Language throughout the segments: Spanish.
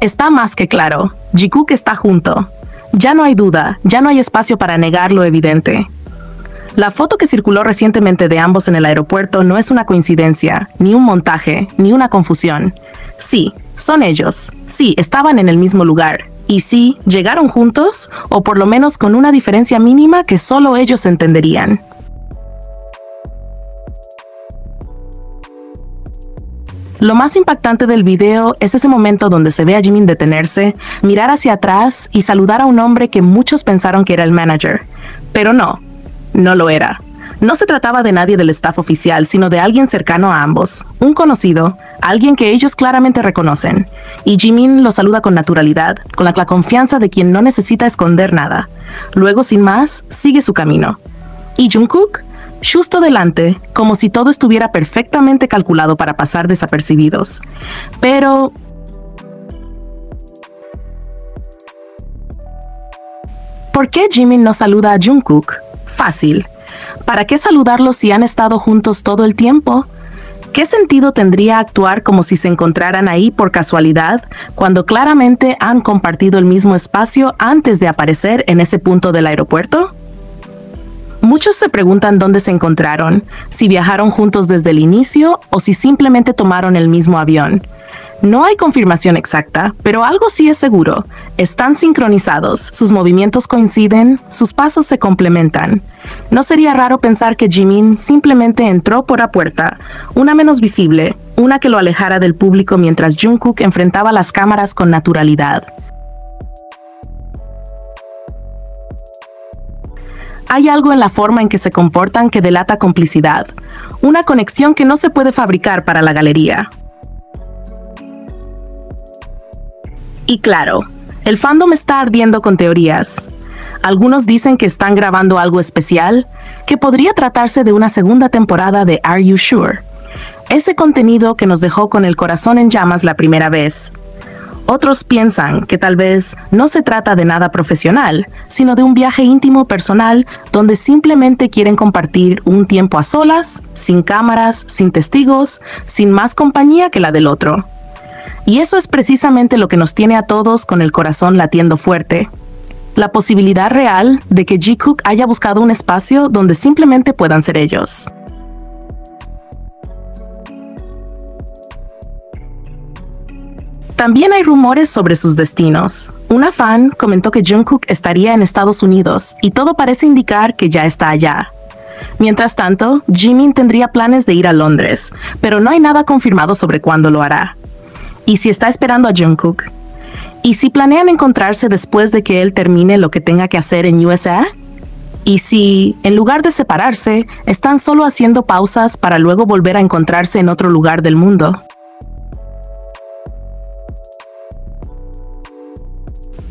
Está más que claro. Jikook está junto. Ya no hay duda, ya no hay espacio para negar lo evidente. La foto que circuló recientemente de ambos en el aeropuerto no es una coincidencia, ni un montaje, ni una confusión. Sí, son ellos. Sí, estaban en el mismo lugar. Y sí, llegaron juntos, o por lo menos con una diferencia mínima que solo ellos entenderían. Lo más impactante del video es ese momento donde se ve a Jimin detenerse, mirar hacia atrás y saludar a un hombre que muchos pensaron que era el manager. Pero no lo era. No se trataba de nadie del staff oficial, sino de alguien cercano a ambos, un conocido, alguien que ellos claramente reconocen. Y Jimin lo saluda con naturalidad, con la confianza de quien no necesita esconder nada. Luego, sin más, sigue su camino. ¿Y Jungkook? Justo delante, como si todo estuviera perfectamente calculado para pasar desapercibidos. Pero ¿por qué Jimin no saluda a Jungkook? Fácil. ¿Para qué saludarlos si han estado juntos todo el tiempo? ¿Qué sentido tendría actuar como si se encontraran ahí por casualidad, cuando claramente han compartido el mismo espacio antes de aparecer en ese punto del aeropuerto? Muchos se preguntan dónde se encontraron, si viajaron juntos desde el inicio o si simplemente tomaron el mismo avión. No hay confirmación exacta, pero algo sí es seguro. Están sincronizados, sus movimientos coinciden, sus pasos se complementan. No sería raro pensar que Jimin simplemente entró por la puerta, una menos visible, una que lo alejara del público mientras Jungkook enfrentaba las cámaras con naturalidad. Hay algo en la forma en que se comportan que delata complicidad, una conexión que no se puede fabricar para la galería. Y claro, el fandom está ardiendo con teorías. Algunos dicen que están grabando algo especial, que podría tratarse de una segunda temporada de Are You Sure? Ese contenido que nos dejó con el corazón en llamas la primera vez. Otros piensan que tal vez no se trata de nada profesional, sino de un viaje íntimo personal donde simplemente quieren compartir un tiempo a solas, sin cámaras, sin testigos, sin más compañía que la del otro. Y eso es precisamente lo que nos tiene a todos con el corazón latiendo fuerte. La posibilidad real de que Jikook haya buscado un espacio donde simplemente puedan ser ellos. También hay rumores sobre sus destinos. Una fan comentó que Jungkook estaría en Estados Unidos y todo parece indicar que ya está allá. Mientras tanto, Jimin tendría planes de ir a Londres, pero no hay nada confirmado sobre cuándo lo hará. ¿Y si está esperando a Jungkook? ¿Y si planean encontrarse después de que él termine lo que tenga que hacer en USA? ¿Y si, en lugar de separarse, están solo haciendo pausas para luego volver a encontrarse en otro lugar del mundo?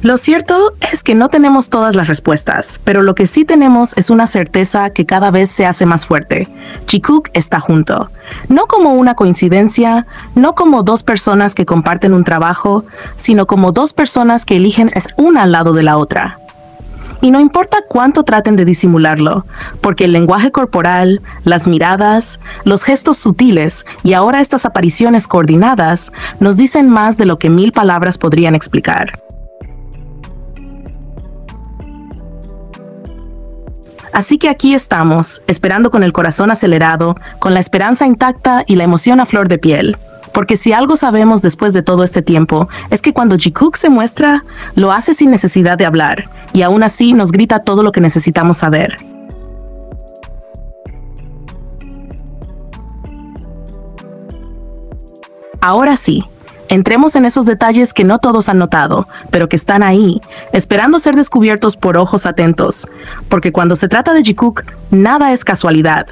Lo cierto es que no tenemos todas las respuestas, pero lo que sí tenemos es una certeza que cada vez se hace más fuerte. Jikook está junto. No como una coincidencia, no como dos personas que comparten un trabajo, sino como dos personas que eligen una al lado de la otra. Y no importa cuánto traten de disimularlo, porque el lenguaje corporal, las miradas, los gestos sutiles y ahora estas apariciones coordinadas nos dicen más de lo que 1000 palabras podrían explicar. Así que aquí estamos, esperando con el corazón acelerado, con la esperanza intacta y la emoción a flor de piel. Porque si algo sabemos después de todo este tiempo, es que cuando Jikook se muestra, lo hace sin necesidad de hablar, y aún así nos grita todo lo que necesitamos saber. Ahora sí. Entremos en esos detalles que no todos han notado, pero que están ahí, esperando ser descubiertos por ojos atentos, porque cuando se trata de Jikook, nada es casualidad.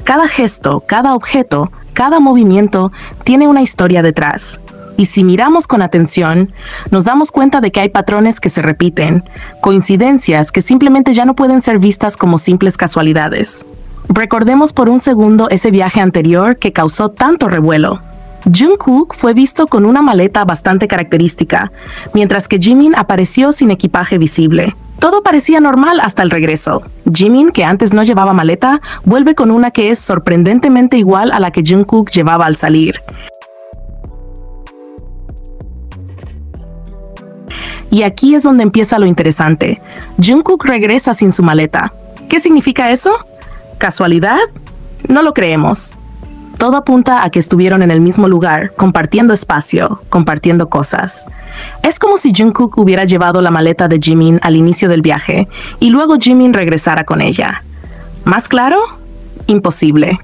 Cada gesto, cada objeto, cada movimiento tiene una historia detrás. Y si miramos con atención, nos damos cuenta de que hay patrones que se repiten, coincidencias que simplemente ya no pueden ser vistas como simples casualidades. Recordemos por un segundo ese viaje anterior que causó tanto revuelo. Jungkook fue visto con una maleta bastante característica, mientras que Jimin apareció sin equipaje visible. Todo parecía normal hasta el regreso. Jimin, que antes no llevaba maleta, vuelve con una que es sorprendentemente igual a la que Jungkook llevaba al salir. Y aquí es donde empieza lo interesante. Jungkook regresa sin su maleta. ¿Qué significa eso? ¿Casualidad? No lo creemos. Todo apunta a que estuvieron en el mismo lugar, compartiendo espacio, compartiendo cosas. Es como si Jungkook hubiera llevado la maleta de Jimin al inicio del viaje y luego Jimin regresara con ella. ¿Más claro? Imposible.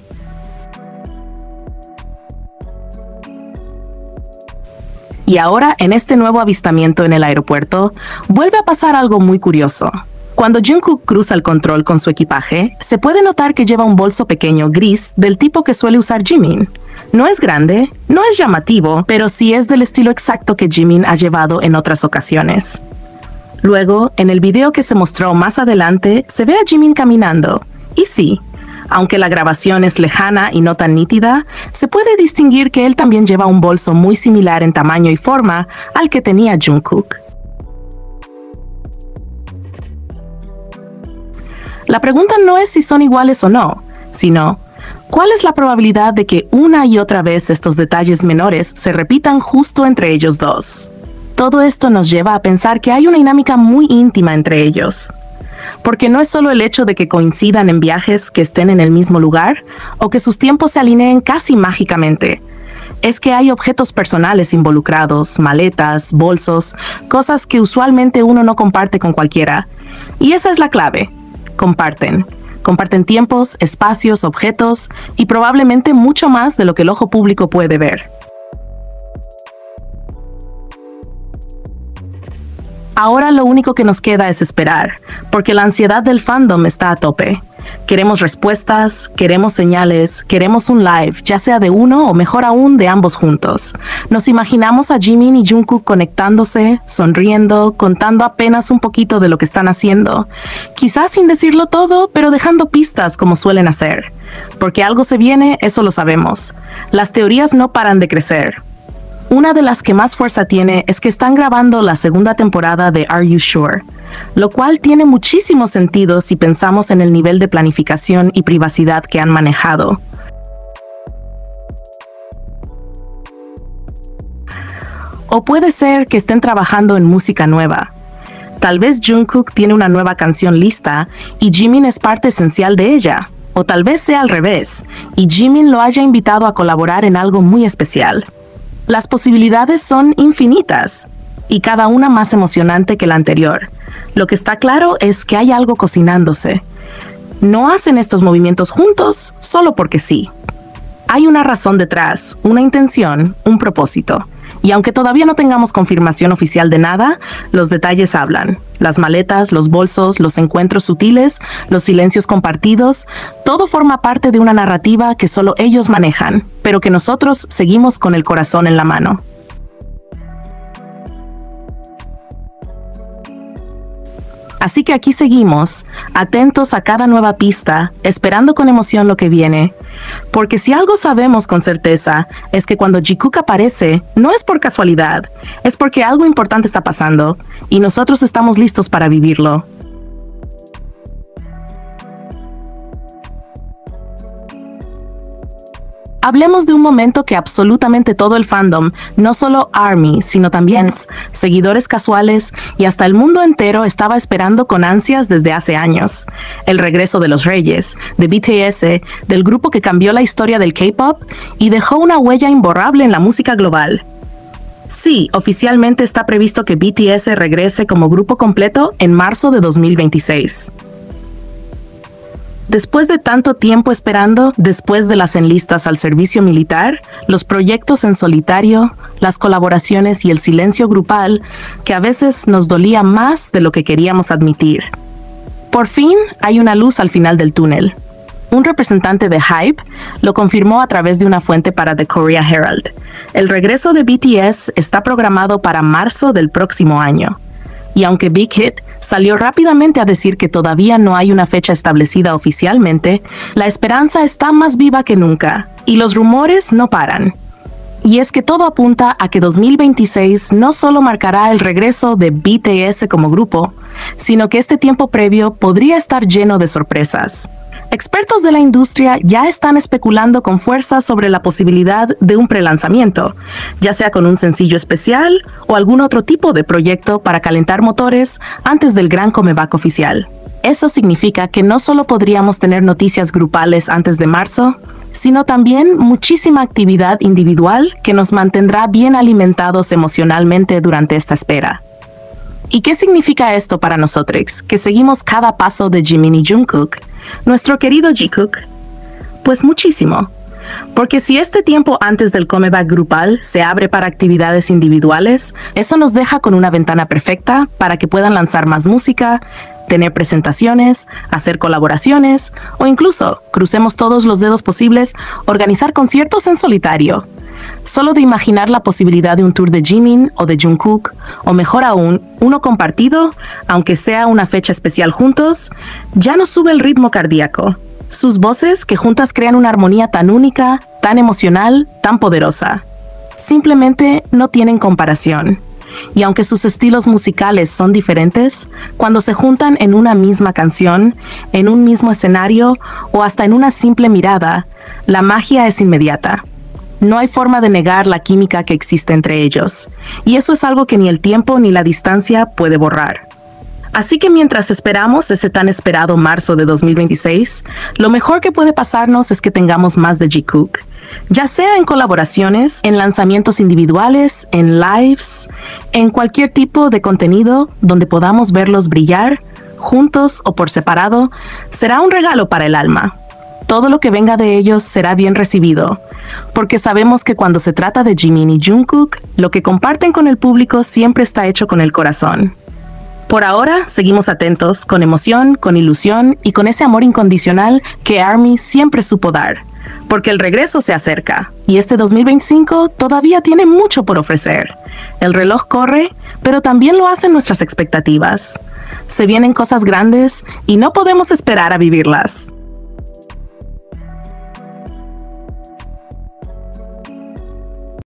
Y ahora, en este nuevo avistamiento en el aeropuerto, vuelve a pasar algo muy curioso. Cuando Jungkook cruza el control con su equipaje, se puede notar que lleva un bolso pequeño gris del tipo que suele usar Jimin. No es grande, no es llamativo, pero sí es del estilo exacto que Jimin ha llevado en otras ocasiones. Luego, en el video que se mostró más adelante, se ve a Jimin caminando. Y sí, aunque la grabación es lejana y no tan nítida, se puede distinguir que él también lleva un bolso muy similar en tamaño y forma al que tenía Jungkook. La pregunta no es si son iguales o no, sino ¿cuál es la probabilidad de que una y otra vez estos detalles menores se repitan justo entre ellos dos? Todo esto nos lleva a pensar que hay una dinámica muy íntima entre ellos. Porque no es solo el hecho de que coincidan en viajes, que estén en el mismo lugar, o que sus tiempos se alineen casi mágicamente. Es que hay objetos personales involucrados, maletas, bolsos, cosas que usualmente uno no comparte con cualquiera. Y esa es la clave. Comparten tiempos, espacios, objetos y probablemente mucho más de lo que el ojo público puede ver. Ahora lo único que nos queda es esperar, porque la ansiedad del fandom está a tope. Queremos respuestas, queremos señales, queremos un live, ya sea de uno o mejor aún de ambos juntos. Nos imaginamos a Jimin y Jungkook conectándose, sonriendo, contando apenas un poquito de lo que están haciendo. Quizás sin decirlo todo, pero dejando pistas como suelen hacer. Porque algo se viene, eso lo sabemos. Las teorías no paran de crecer. Una de las que más fuerza tiene es que están grabando la segunda temporada de Are You Sure? Lo cual tiene muchísimo sentido si pensamos en el nivel de planificación y privacidad que han manejado. O puede ser que estén trabajando en música nueva. Tal vez Jungkook tiene una nueva canción lista y Jimin es parte esencial de ella. O tal vez sea al revés, y Jimin lo haya invitado a colaborar en algo muy especial. Las posibilidades son infinitas, y cada una más emocionante que la anterior. Lo que está claro es que hay algo cocinándose. No hacen estos movimientos juntos solo porque sí. Hay una razón detrás, una intención, un propósito. Y aunque todavía no tengamos confirmación oficial de nada, los detalles hablan. Las maletas, los bolsos, los encuentros sutiles, los silencios compartidos, todo forma parte de una narrativa que solo ellos manejan, pero que nosotros seguimos con el corazón en la mano. Así que aquí seguimos, atentos a cada nueva pista, esperando con emoción lo que viene. Porque si algo sabemos con certeza, es que cuando Jungkook aparece, no es por casualidad, es porque algo importante está pasando, y nosotros estamos listos para vivirlo. Hablemos de un momento que absolutamente todo el fandom, no solo ARMY, sino también seguidores casuales y hasta el mundo entero estaba esperando con ansias desde hace años. El regreso de los Reyes, de BTS, del grupo que cambió la historia del K-pop y dejó una huella imborrable en la música global. Sí, oficialmente está previsto que BTS regrese como grupo completo en marzo de 2026. Después de tanto tiempo esperando, después de las enlistas al servicio militar, los proyectos en solitario, las colaboraciones y el silencio grupal, que a veces nos dolía más de lo que queríamos admitir. Por fin, hay una luz al final del túnel. Un representante de HYBE lo confirmó a través de una fuente para The Korea Herald. El regreso de BTS está programado para marzo del próximo año. Y aunque Big Hit salió rápidamente a decir que todavía no hay una fecha establecida oficialmente, la esperanza está más viva que nunca, y los rumores no paran. Y es que todo apunta a que 2026 no solo marcará el regreso de BTS como grupo, sino que este tiempo previo podría estar lleno de sorpresas. Expertos de la industria ya están especulando con fuerza sobre la posibilidad de un prelanzamiento, ya sea con un sencillo especial o algún otro tipo de proyecto para calentar motores antes del gran comeback oficial. Eso significa que no solo podríamos tener noticias grupales antes de marzo, sino también muchísima actividad individual que nos mantendrá bien alimentados emocionalmente durante esta espera. ¿Y qué significa esto para nosotros, que seguimos cada paso de Jimin y Jungkook, nuestro querido Jikook? Pues muchísimo. Porque si este tiempo antes del comeback grupal se abre para actividades individuales, eso nos deja con una ventana perfecta para que puedan lanzar más música, tener presentaciones, hacer colaboraciones o incluso, crucemos todos los dedos posibles, organizar conciertos en solitario. Solo de imaginar la posibilidad de un tour de Jimin o de Jungkook, o mejor aún, uno compartido, aunque sea una fecha especial juntos, ya nos sube el ritmo cardíaco. Sus voces que juntas crean una armonía tan única, tan emocional, tan poderosa. Simplemente no tienen comparación. Y aunque sus estilos musicales son diferentes, cuando se juntan en una misma canción, en un mismo escenario o hasta en una simple mirada, la magia es inmediata. No hay forma de negar la química que existe entre ellos, y eso es algo que ni el tiempo ni la distancia puede borrar. Así que mientras esperamos ese tan esperado marzo de 2026, lo mejor que puede pasarnos es que tengamos más de Jikook, ya sea en colaboraciones, en lanzamientos individuales, en lives, en cualquier tipo de contenido donde podamos verlos brillar, juntos o por separado, será un regalo para el alma. Todo lo que venga de ellos será bien recibido, porque sabemos que cuando se trata de Jimin y Jungkook, lo que comparten con el público siempre está hecho con el corazón. Por ahora, seguimos atentos, con emoción, con ilusión y con ese amor incondicional que ARMY siempre supo dar, porque el regreso se acerca, y este 2025 todavía tiene mucho por ofrecer. El reloj corre, pero también lo hacen nuestras expectativas. Se vienen cosas grandes y no podemos esperar a vivirlas.